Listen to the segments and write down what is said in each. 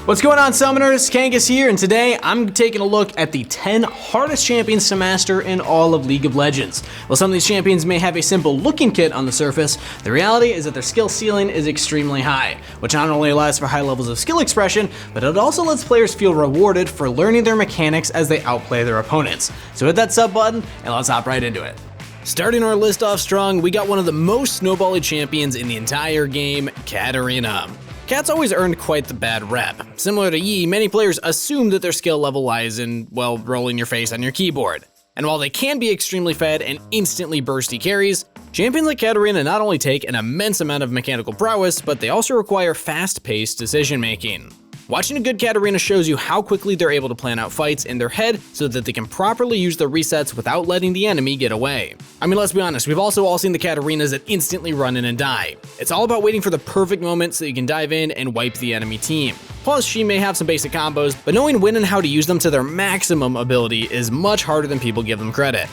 What's going on, Summoners? Kangas here, and today I'm taking a look at the 10 hardest champions to master in all of League of Legends. While some of these champions may have a simple looking kit on the surface, the reality is that their skill ceiling is extremely high, which not only allows for high levels of skill expression, but it also lets players feel rewarded for learning their mechanics as they outplay their opponents. So hit that sub button, and let's hop right into it. Starting our list off strong, we got one of the most snowbally champions in the entire game, Katarina. Kat's always earned quite the bad rep. Similar to Yi, many players assume that their skill level lies in, well, rolling your face on your keyboard. And while they can be extremely fed and instantly bursty carries, champions like Katarina not only take an immense amount of mechanical prowess, but they also require fast-paced decision-making. Watching a good Katarina shows you how quickly they're able to plan out fights in their head so that they can properly use their resets without letting the enemy get away. I mean, let's be honest, we've also all seen the Katarinas that instantly run in and die. It's all about waiting for the perfect moment so you can dive in and wipe the enemy team. Plus, she may have some basic combos, but knowing when and how to use them to their maximum ability is much harder than people give them credit.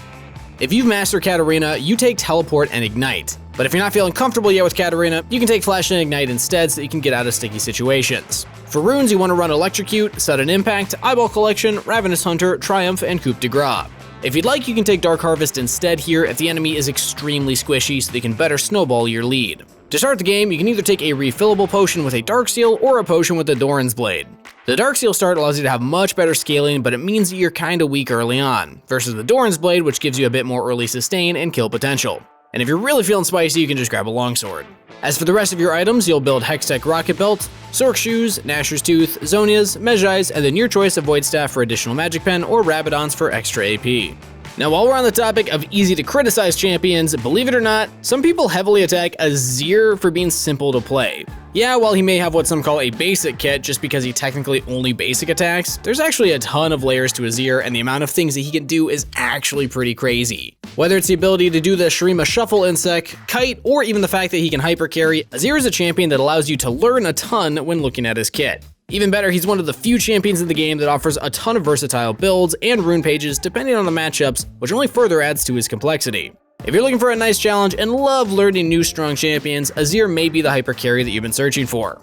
If you've mastered Katarina, you take Teleport and Ignite. But if you're not feeling comfortable yet with Katarina, you can take Flash and Ignite instead so that you can get out of sticky situations. For runes, you want to run Electrocute, Sudden Impact, Eyeball Collection, Ravenous Hunter, Triumph, and Coup de Grace. If you'd like, you can take Dark Harvest instead here if the enemy is extremely squishy so they can better snowball your lead. To start the game, you can either take a refillable potion with a Dark Seal or a potion with the Doran's Blade. The Dark Seal start allows you to have much better scaling, but it means that you're kinda weak early on, versus the Doran's Blade, which gives you a bit more early sustain and kill potential. And if you're really feeling spicy, you can just grab a longsword. As for the rest of your items, you'll build Hextech Rocket Belt, Sork Shoes, Nashor's Tooth, Zonias, Mejai's, and then your choice of Void Staff for additional magic pen or Rabadons for extra AP. Now, while we're on the topic of easy to criticize champions, believe it or not, some people heavily attack Azir for being simple to play. Yeah, while he may have what some call a basic kit just because he technically only basic attacks, there's actually a ton of layers to Azir, and the amount of things that he can do is actually pretty crazy. Whether it's the ability to do the Shurima Shuffle Insect, Kite, or even the fact that he can hyper carry, Azir is a champion that allows you to learn a ton when looking at his kit. Even better, he's one of the few champions in the game that offers a ton of versatile builds and rune pages depending on the matchups, which only further adds to his complexity. If you're looking for a nice challenge and love learning new strong champions, Azir may be the hyper carry that you've been searching for.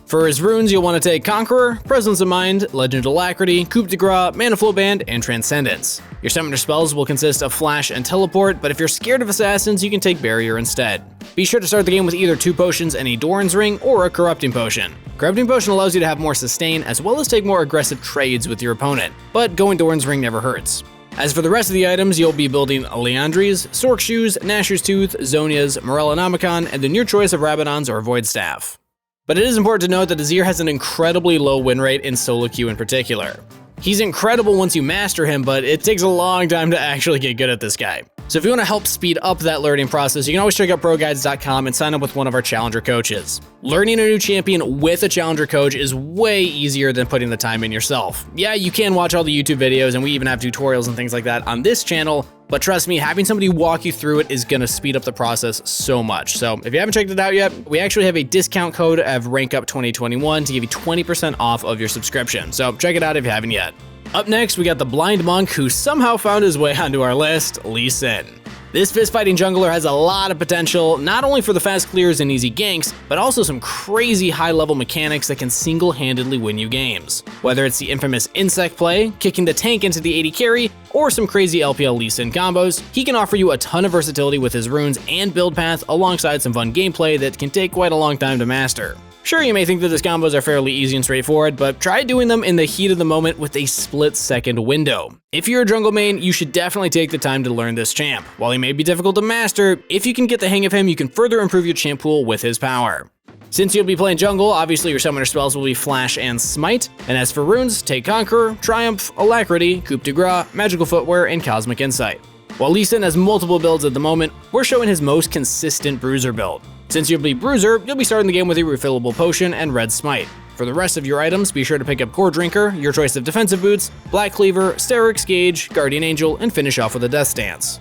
For his runes, you'll want to take Conqueror, Presence of Mind, Legend Alacrity, Coup de Grace, Mana Flow Band, and Transcendence. Your summoner spells will consist of Flash and Teleport, but if you're scared of assassins, you can take Barrier instead. Be sure to start the game with either 2 potions and a Doran's Ring or a Corrupting Potion. Corrupting Potion allows you to have more sustain as well as take more aggressive trades with your opponent, but going Doran's Ring never hurts. As for the rest of the items, you'll be building Leandri's, Sork Shoes, Nashor's Tooth, Zonia's, Morellonomicon, and then your choice of Rabadons or Void Staff. But it is important to note that Azir has an incredibly low win rate in solo queue in particular. He's incredible once you master him, but it takes a long time to actually get good at this guy. So if you want to help speed up that learning process, you can always check out ProGuides.com and sign up with one of our challenger coaches. Learning a new champion with a challenger coach is way easier than putting the time in yourself. Yeah, you can watch all the YouTube videos, and we even have tutorials and things like that on this channel, but trust me, having somebody walk you through it is going to speed up the process so much. So if you haven't checked it out yet, we actually have a discount code of RankUp2021 to give you 20% off of your subscription. So check it out if you haven't yet. Up next, we got the Blind Monk who somehow found his way onto our list, Lee Sin. This fist-fighting jungler has a lot of potential, not only for the fast clears and easy ganks, but also some crazy high-level mechanics that can single-handedly win you games. Whether it's the infamous insect play, kicking the tank into the AD carry, or some crazy LPL Lee Sin combos, he can offer you a ton of versatility with his runes and build path alongside some fun gameplay that can take quite a long time to master. Sure, you may think that his combos are fairly easy and straightforward, but try doing them in the heat of the moment with a split-second window. If you're a jungle main, you should definitely take the time to learn this champ. While he may be difficult to master, if you can get the hang of him, you can further improve your champ pool with his power. Since you'll be playing jungle, obviously your summoner spells will be Flash and Smite, and as for runes, take Conqueror, Triumph, Alacrity, Coup de Grace, Magical Footwear, and Cosmic Insight. While Lee Sin has multiple builds at the moment, we're showing his most consistent Bruiser build. Since you'll be Bruiser, you'll be starting the game with a refillable potion and Red Smite. For the rest of your items, be sure to pick up Core Drinker, your choice of defensive boots, Black Cleaver, Sterix Gauge, Guardian Angel, and finish off with a Death Stance.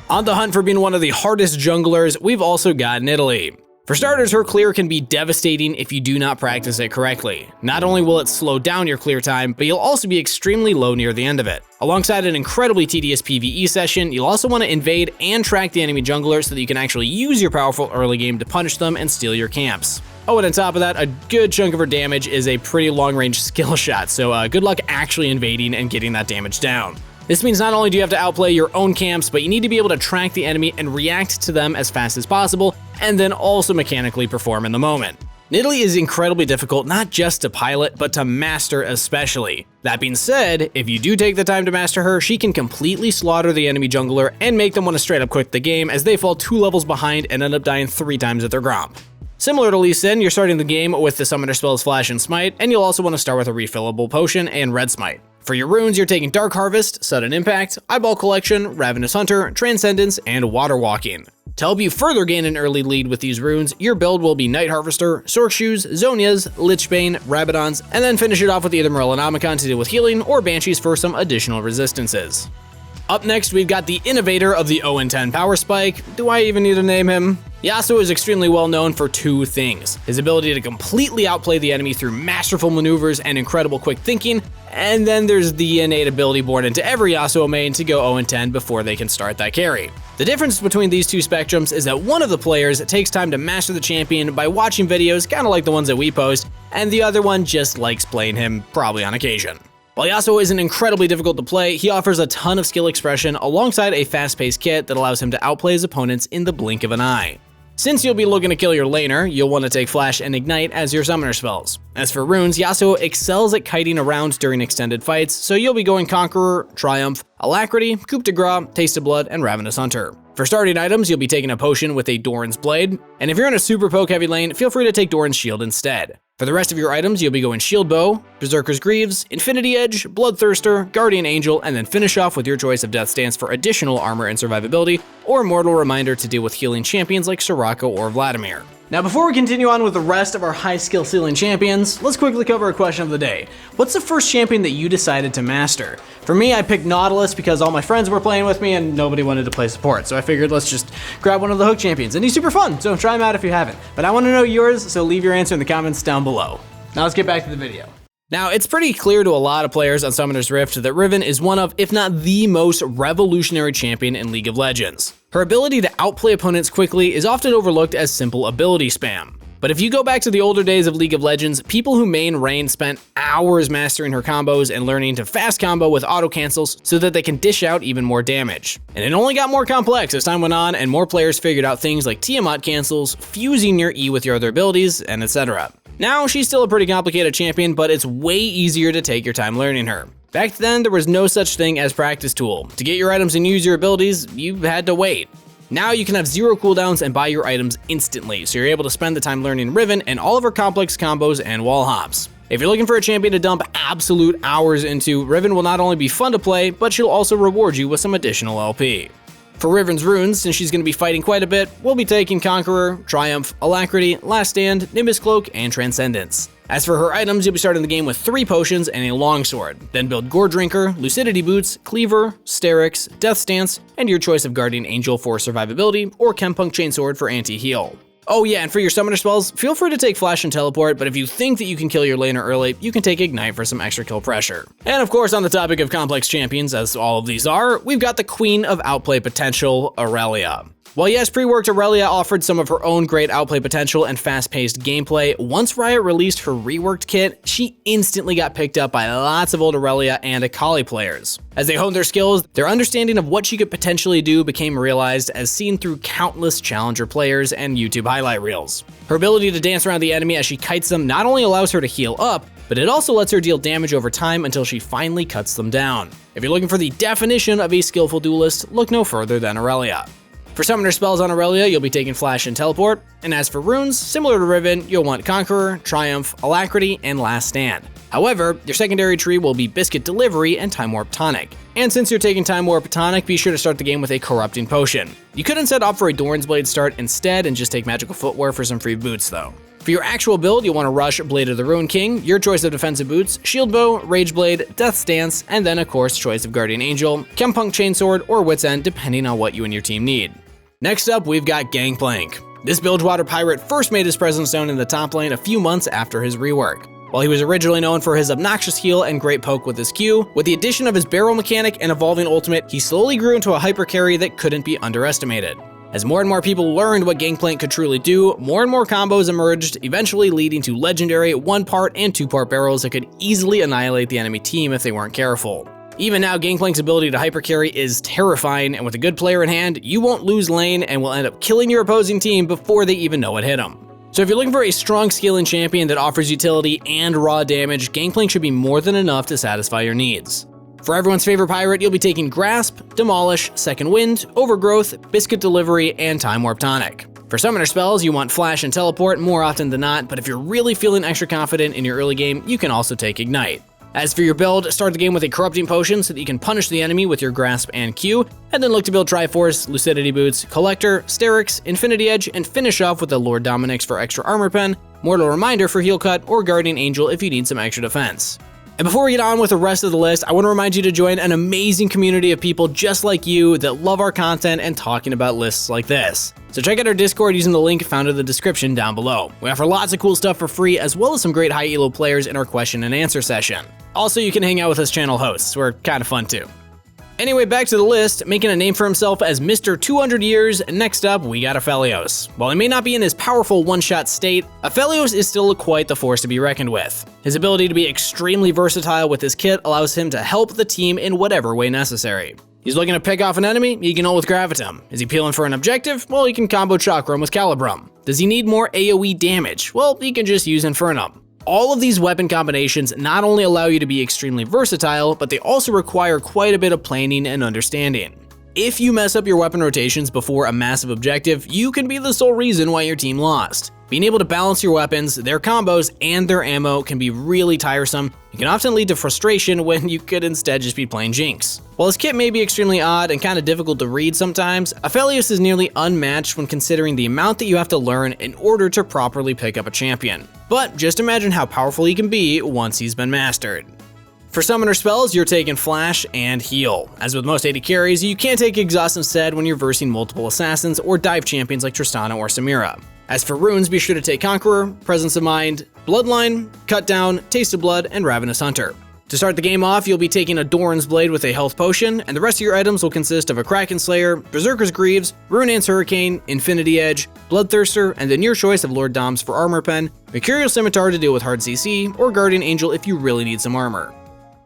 On the hunt for being one of the hardest junglers, we've also got Nidalee. For starters, her clear can be devastating if you do not practice it correctly. Not only will it slow down your clear time, but you'll also be extremely low near the end of it. Alongside an incredibly tedious PvE session, you'll also want to invade and track the enemy jungler so that you can actually use your powerful early game to punish them and steal your camps. Oh, and on top of that, a good chunk of her damage is a pretty long-range skill shot, so good luck actually invading and getting that damage down. This means not only do you have to outplay your own camps, but you need to be able to track the enemy and react to them as fast as possible, and then also mechanically perform in the moment. Nidalee is incredibly difficult not just to pilot, but to master especially. That being said, if you do take the time to master her, she can completely slaughter the enemy jungler and make them want to straight up quit the game as they fall 2 levels behind and end up dying 3 times at their Gromp. Similar to Lee Sin, you're starting the game with the summoner spells Flash and Smite, and you'll also want to start with a refillable potion and Red Smite. For your runes, you're taking Dark Harvest, Sudden Impact, Eyeball Collection, Ravenous Hunter, Transcendence, and Water Walking. To help you further gain an early lead with these runes, your build will be Night Harvester, Sork Shoes, Zonias, Lichbane, Rabadons, and then finish it off with either Morellonomicon to deal with healing or Banshees for some additional resistances. Up next, we've got the innovator of the 0-10 Power Spike. Do I even need to name him? Yasuo is extremely well known for 2 things: his ability to completely outplay the enemy through masterful maneuvers and incredible quick thinking, and then there's the innate ability born into every Yasuo main to go 0-10 before they can start that carry. The difference between these 2 spectrums is that one of the players takes time to master the champion by watching videos kinda like the ones that we post, and the other one just likes playing him probably on occasion. While Yasuo isn't incredibly difficult to play, he offers a ton of skill expression alongside a fast-paced kit that allows him to outplay his opponents in the blink of an eye. Since you'll be looking to kill your laner, you'll want to take Flash and Ignite as your summoner spells. As for runes, Yasuo excels at kiting around during extended fights, so you'll be going Conqueror, Triumph, Alacrity, Coup de Grace, Taste of Blood, and Ravenous Hunter. For starting items, you'll be taking a potion with a Doran's Blade, and if you're in a super poke heavy lane, feel free to take Doran's Shield instead. For the rest of your items, you'll be going Shield Bow, Berserker's Greaves, Infinity Edge, Bloodthirster, Guardian Angel, and then finish off with your choice of Death's Dance for additional armor and survivability, or Mortal Reminder to deal with healing champions like Soraka or Vladimir. Now before we continue on with the rest of our high skill ceiling champions, let's quickly cover a question of the day. What's the first champion that you decided to master? For me, I picked Nautilus because all my friends were playing with me and nobody wanted to play support, so I figured let's just grab one of the hook champions, and he's super fun, so try him out if you haven't. But I want to know yours, so leave your answer in the comments down below. Now let's get back to the video. Now, it's pretty clear to a lot of players on Summoner's Rift that Riven is one of, if not the most revolutionary champion in League of Legends. Her ability to outplay opponents quickly is often overlooked as simple ability spam. But if you go back to the older days of League of Legends, people who main Rain spent hours mastering her combos and learning to fast combo with auto cancels so that they can dish out even more damage. And it only got more complex as time went on and more players figured out things like Tiamat cancels, fusing your E with your other abilities, and etc. Now, she's still a pretty complicated champion, but it's way easier to take your time learning her. Back then, there was no such thing as practice tool. To get your items and use your abilities, you had to wait. Now you can have 0 cooldowns and buy your items instantly, so you're able to spend the time learning Riven and all of her complex combos and wall hops. If you're looking for a champion to dump absolute hours into, Riven will not only be fun to play, but she'll also reward you with some additional LP. For Riven's runes, since she's going to be fighting quite a bit, we'll be taking Conqueror, Triumph, Alacrity, Last Stand, Nimbus Cloak, and Transcendence. As for her items, you'll be starting the game with 3 potions and a longsword. Then build Gore Drinker, Lucidity Boots, Cleaver, Sterix, Death's Dance, and your choice of Guardian Angel for survivability, or Gangplank Chainsword for anti-heal. Oh yeah, and for your summoner spells, feel free to take Flash and Teleport, but if you think that you can kill your laner early, you can take Ignite for some extra kill pressure. And of course, on the topic of complex champions, as all of these are, we've got the queen of outplay potential, Irelia. While yes, pre-worked Irelia offered some of her own great outplay potential and fast-paced gameplay, once Riot released her reworked kit, she instantly got picked up by lots of old Irelia and Akali players. As they honed their skills, their understanding of what she could potentially do became realized as seen through countless challenger players and YouTube highlight reels. Her ability to dance around the enemy as she kites them not only allows her to heal up, but it also lets her deal damage over time until she finally cuts them down. If you're looking for the definition of a skillful duelist, look no further than Irelia. For summoner spells on Irelia, you'll be taking Flash and Teleport, and as for runes, similar to Riven, you'll want Conqueror, Triumph, Alacrity, and Last Stand. However, your secondary tree will be Biscuit Delivery and Time Warp Tonic. And since you're taking Time Warp Tonic, be sure to start the game with a Corrupting Potion. You could instead opt for a Doran's Blade start instead and just take Magical Footwear for some free boots though. For your actual build, you'll want to rush Blade of the Ruin King, your choice of defensive boots, Shield Bow, Rage Blade, Death's Dance, and then of course choice of Guardian Angel, Gangplank Chainsword, or Wit's End depending on what you and your team need. Next up, we've got Gangplank. This Bilgewater pirate first made his presence known in the top lane a few months after his rework. While he was originally known for his obnoxious heal and great poke with his Q, with the addition of his barrel mechanic and evolving ultimate, he slowly grew into a hyper carry that couldn't be underestimated. As more and more people learned what Gangplank could truly do, more and more combos emerged, eventually leading to legendary 1-part and 2-part barrels that could easily annihilate the enemy team if they weren't careful. Even now, Gangplank's ability to hypercarry is terrifying, and with a good player in hand, you won't lose lane and will end up killing your opposing team before they even know what hit them. So if you're looking for a strong scaling champion that offers utility and raw damage, Gangplank should be more than enough to satisfy your needs. For everyone's favorite pirate, you'll be taking Grasp, Demolish, Second Wind, Overgrowth, Biscuit Delivery, and Time Warp Tonic. For summoner spells, you want Flash and Teleport more often than not, but if you're really feeling extra confident in your early game, you can also take Ignite. As for your build, start the game with a Corrupting Potion so that you can punish the enemy with your Grasp and Q, and then look to build Triforce, Lucidity Boots, Collector, Sterix, Infinity Edge, and finish off with the Lord Dominix for extra armor pen, Mortal Reminder for heal cut, or Guardian Angel if you need some extra defense. And before we get on with the rest of the list, I want to remind you to join an amazing community of people just like you that love our content and talking about lists like this. So check out our Discord using the link found in the description down below. We offer lots of cool stuff for free, as well as some great high elo players in our question and answer session. Also, you can hang out with us channel hosts. We're kind of fun too. Anyway, back to the list. Making a name for himself as Mr. 200 Years, next up we got Aphelios. While he may not be in his powerful one-shot state, Aphelios is still quite the force to be reckoned with. His ability to be extremely versatile with his kit allows him to help the team in whatever way necessary. He's looking to pick off an enemy, he can ult with Gravitum. Is he peeling for an objective? Well, he can combo Chakram with Calibrum. Does he need more AoE damage? Well, he can just use Infernum. All of these weapon combinations not only allow you to be extremely versatile, but they also require quite a bit of planning and understanding. If you mess up your weapon rotations before a massive objective, you can be the sole reason why your team lost. Being able to balance your weapons, their combos, and their ammo can be really tiresome and can often lead to frustration when you could instead just be playing Jinx. While his kit may be extremely odd and kind of difficult to read sometimes, Aphelios is nearly unmatched when considering the amount that you have to learn in order to properly pick up a champion. But just imagine how powerful he can be once he's been mastered. For summoner spells, you're taking Flash and Heal. As with most AD carries, you can't take Exhaust instead when you're versing multiple assassins or dive champions like Tristana or Samira. As for runes, be sure to take Conqueror, Presence of Mind, Bloodline, Cut Down, Taste of Blood, and Ravenous Hunter. To start the game off, you'll be taking a Doran's Blade with a health potion, and the rest of your items will consist of a Kraken Slayer, Berserker's Greaves, Runeant's Hurricane, Infinity Edge, Bloodthirster, and then your choice of Lord Doms for armor pen, Mercurial Scimitar to deal with hard CC, or Guardian Angel if you really need some armor.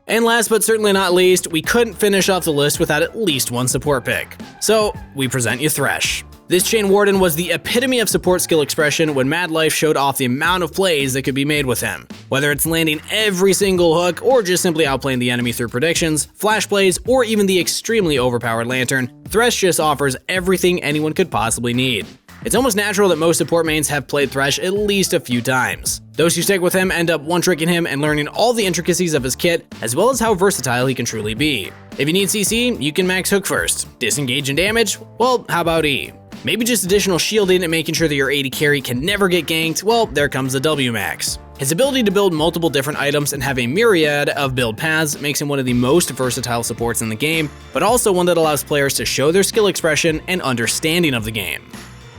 And last but certainly not least, we couldn't finish off the list without at least one support pick. So, we present you Thresh. This Chain Warden was the epitome of support skill expression when Mad Life showed off the amount of plays that could be made with him. Whether it's landing every single hook or just simply outplaying the enemy through predictions, flash plays, or even the extremely overpowered Lantern, Thresh just offers everything anyone could possibly need. It's almost natural that most support mains have played Thresh at least a few times. Those who stick with him end up one-tricking him and learning all the intricacies of his kit, as well as how versatile he can truly be. If you need CC, you can max hook first. Disengage and damage? Well, how about E? Maybe just additional shielding and making sure that your AD carry can never get ganked? Well, there comes the W max. His ability to build multiple different items and have a myriad of build paths makes him one of the most versatile supports in the game, but also one that allows players to show their skill expression and understanding of the game.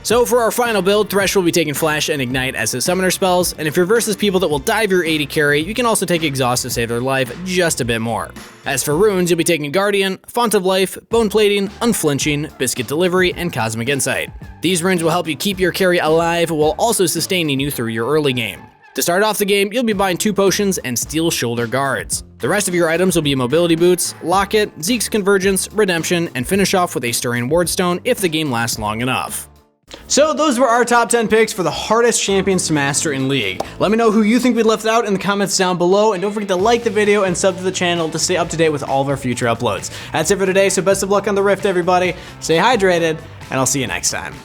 So for our final build, Thresh will be taking Flash and Ignite as his summoner spells, and if you're versus people that will dive your AD carry, you can also take Exhaust to save their life just a bit more. As for runes, you'll be taking Guardian, Font of Life, Bone Plating, Unflinching, Biscuit Delivery, and Cosmic Insight. These runes will help you keep your carry alive while also sustaining you through your early game. To start off the game, you'll be buying 2 potions and Steel Shoulder Guards. The rest of your items will be Mobility Boots, Locket, Zeke's Convergence, Redemption, and finish off with a Stirring Wardstone if the game lasts long enough. So those were our top 10 picks for the hardest champions to master in League. Let me know who you think we left out in the comments down below, and don't forget to like the video and sub to the channel to stay up to date with all of our future uploads. That's it for today, so best of luck on the Rift, everybody. Stay hydrated, and I'll see you next time.